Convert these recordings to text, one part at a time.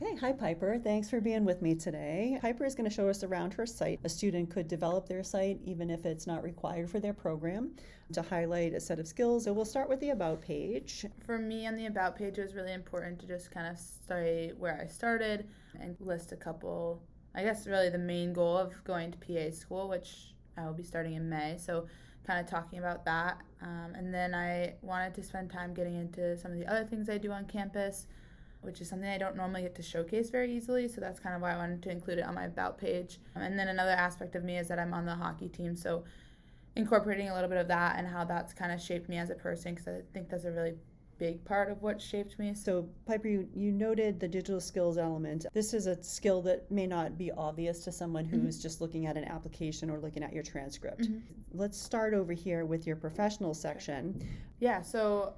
Okay, hi Piper. Thanks for being with me today. Piper is going to show us around her site. A student could develop their site even if it's not required for their program to highlight a set of skills. So we'll start with the About page. For me on the About page, it was really important to just kind of stay where I started and list a couple, I guess really the main goal of going to PA school, which I will be starting in May. So kind of talking about that. And then I wanted to spend time getting into some of the other things I do on campus, which is something I don't normally get to showcase very easily, so that's kind of why I wanted to include it on my About page. And then another aspect of me is that I'm on the hockey team, so incorporating a little bit of that and how that's kind of shaped me as a person, because I think that's a really big part of what shaped me. So Piper, you noted the digital skills element. This is a skill that may not be obvious to someone who's just looking at an application or looking at your transcript. Let's start over here with your professional section. Yeah, so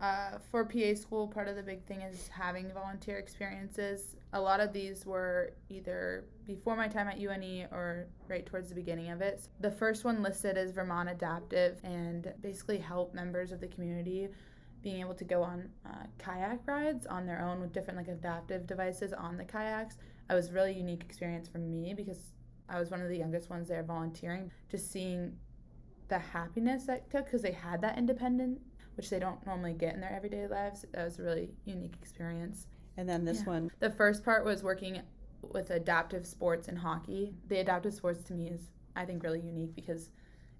for PA school, part of the big thing is having volunteer experiences. A lot of these were either before my time at UNE or right towards the beginning of it. The first one listed is Vermont Adaptive, and basically help members of the community being able to go on kayak rides on their own with different adaptive devices on the kayaks. It was a really unique experience for me because I was one of the youngest ones there volunteering. Just seeing the happiness that it took, because they had that independence, which they don't normally get in their everyday lives. That was a really unique experience. And then this one. The first part was working with adaptive sports and hockey. The adaptive sports to me is, I think, really unique because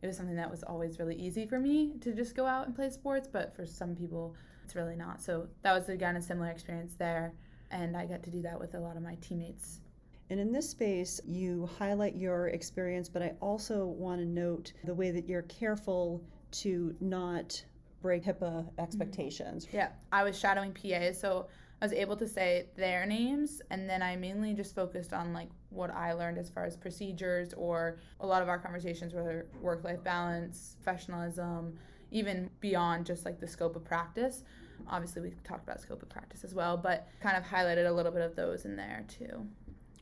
it was something that was always really easy for me to just go out and play sports, but for some people, it's really not. So that was, again, a similar experience there, and I got to do that with a lot of my teammates. And in this space, you highlight your experience, but I also want to note the way that you're careful to not break HIPAA expectations. Yeah, I was shadowing PAs, so I was able to say their names, and then I mainly just focused on what I learned as far as procedures, or a lot of our conversations were work-life balance, professionalism, even beyond just the scope of practice. Obviously, we talked about scope of practice as well, but kind of highlighted a little bit of those in there too.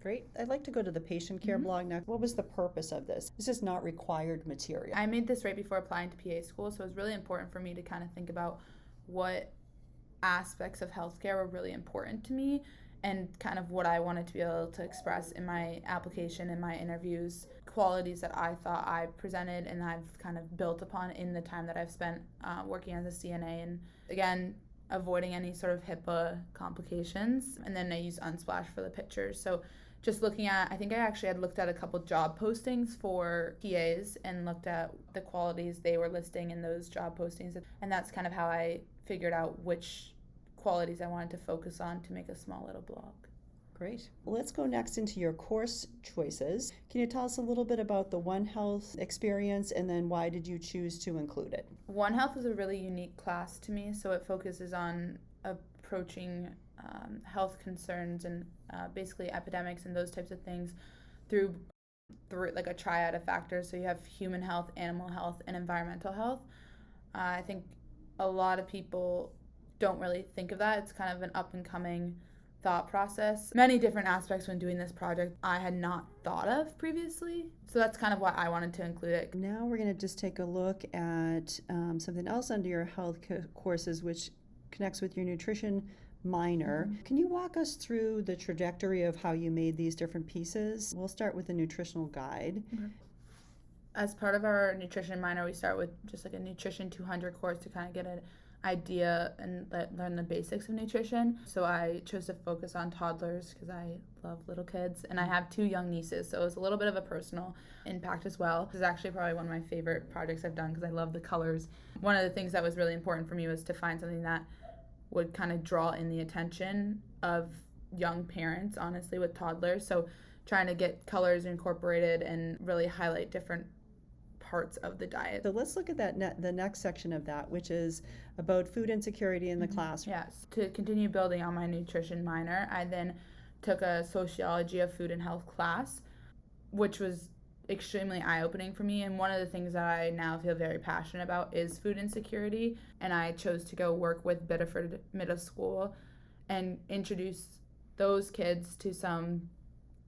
Great. I'd like to go to the patient care blog now. What was the purpose of this? This is not required material. I made this right before applying to PA school, so it was really important for me to kind of think about what aspects of healthcare were really important to me and kind of what I wanted to be able to express in my application and my interviews, qualities that I thought I presented and I've kind of built upon in the time that I've spent working as a CNA, and again, avoiding any sort of HIPAA complications. And then I use Unsplash for the pictures. So just looking at, I think I actually had looked at a couple job postings for PAs and looked at the qualities they were listing in those job postings. And that's kind of how I figured out which qualities I wanted to focus on to make a small little blog. Great. Let's go next into your course choices. Can you tell us a little bit about the One Health experience, and then why did you choose to include it? One Health is a really unique class to me, so it focuses on approaching health concerns and basically epidemics and those types of things through a triad of factors. So you have human health, animal health, and environmental health. I think a lot of people don't really think of that. It's kind of an up-and-coming thought process. Many different aspects when doing this project I had not thought of previously. So that's kind of why I wanted to include it. Now we're going to just take a look at something else under your health courses, which connects with your nutrition minor. Can you walk us through the trajectory of how you made these different pieces? We'll start with the nutritional guide. As part of our nutrition minor, we start with just a nutrition 200 course to kind of get an idea and learn the basics of nutrition. So I chose to focus on toddlers because I love little kids, and I have 2 young nieces, so it was a little bit of a personal impact as well. This is actually probably one of my favorite projects I've done because I love the colors. One of the things that was really important for me was to find something that would kind of draw in the attention of young parents, honestly, with toddlers. So trying to get colors incorporated and really highlight different parts of the diet. So let's look at that the next section of that, which is about food insecurity in the classroom. Yes. To continue building on my nutrition minor, I then took a sociology of food and health class, which was extremely eye-opening for me. And one of the things that I now feel very passionate about is food insecurity. And I chose to go work with Biddeford Middle School and introduce those kids to some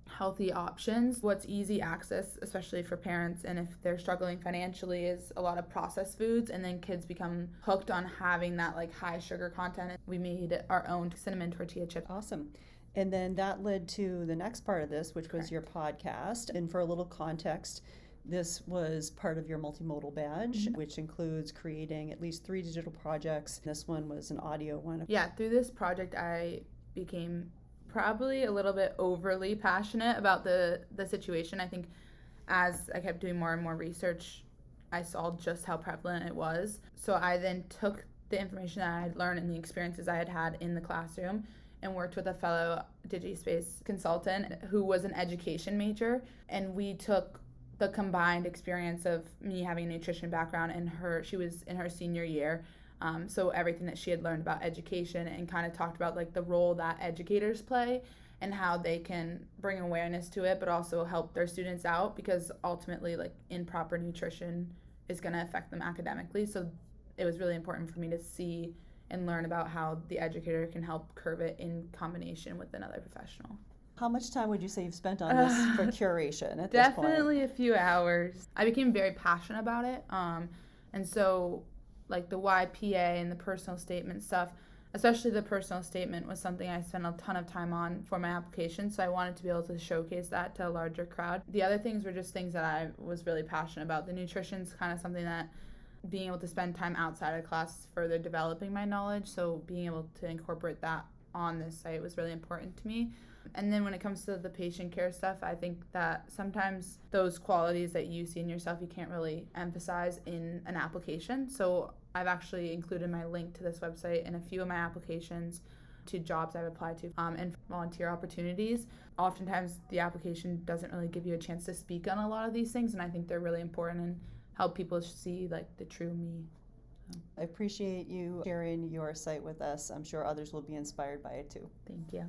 healthy options. What's easy access, especially for parents, and if they're struggling financially, is a lot of processed foods, and then kids become hooked on having that high sugar content. We made our own cinnamon tortilla chips. Awesome. And then that led to the next part of this, which was Correct. your podcast. And for a little context, this was part of your multimodal badge, which includes creating at least 3 digital projects. This one was an audio one. Yeah, through this project, I became probably a little bit overly passionate about the situation. I think as I kept doing more and more research, I saw just how prevalent it was. So I then took the information that I had learned and the experiences I had had in the classroom and worked with a fellow DigiSpace consultant who was an education major. And we took the combined experience of me having a nutrition background and she was in her senior year. So everything that she had learned about education and kind of talked about like the role that educators play and how they can bring awareness to it, but also help their students out, because ultimately like improper nutrition is going to affect them academically. So it was really important for me to see and learn about how the educator can help curb it in combination with another professional. How much time would you say you've spent on this for curation at this point? Definitely a few hours. I became very passionate about it. And so like the YPA and the personal statement stuff, especially the personal statement, was something I spent a ton of time on for my application. So I wanted to be able to showcase that to a larger crowd. The other things were just things that I was really passionate about. The nutrition's kind of something that being able to spend time outside of class further developing my knowledge. So being able to incorporate that on this site was really important to me. And then when it comes to the patient care stuff, I think that sometimes those qualities that you see in yourself, you can't really emphasize in an application. So I've actually included my link to this website in a few of my applications to jobs I've applied to and volunteer opportunities. Oftentimes the application doesn't really give you a chance to speak on a lot of these things, and I think they're really important and help people see like the true me. I appreciate you sharing your site with us. I'm sure others will be inspired by it too. Thank you.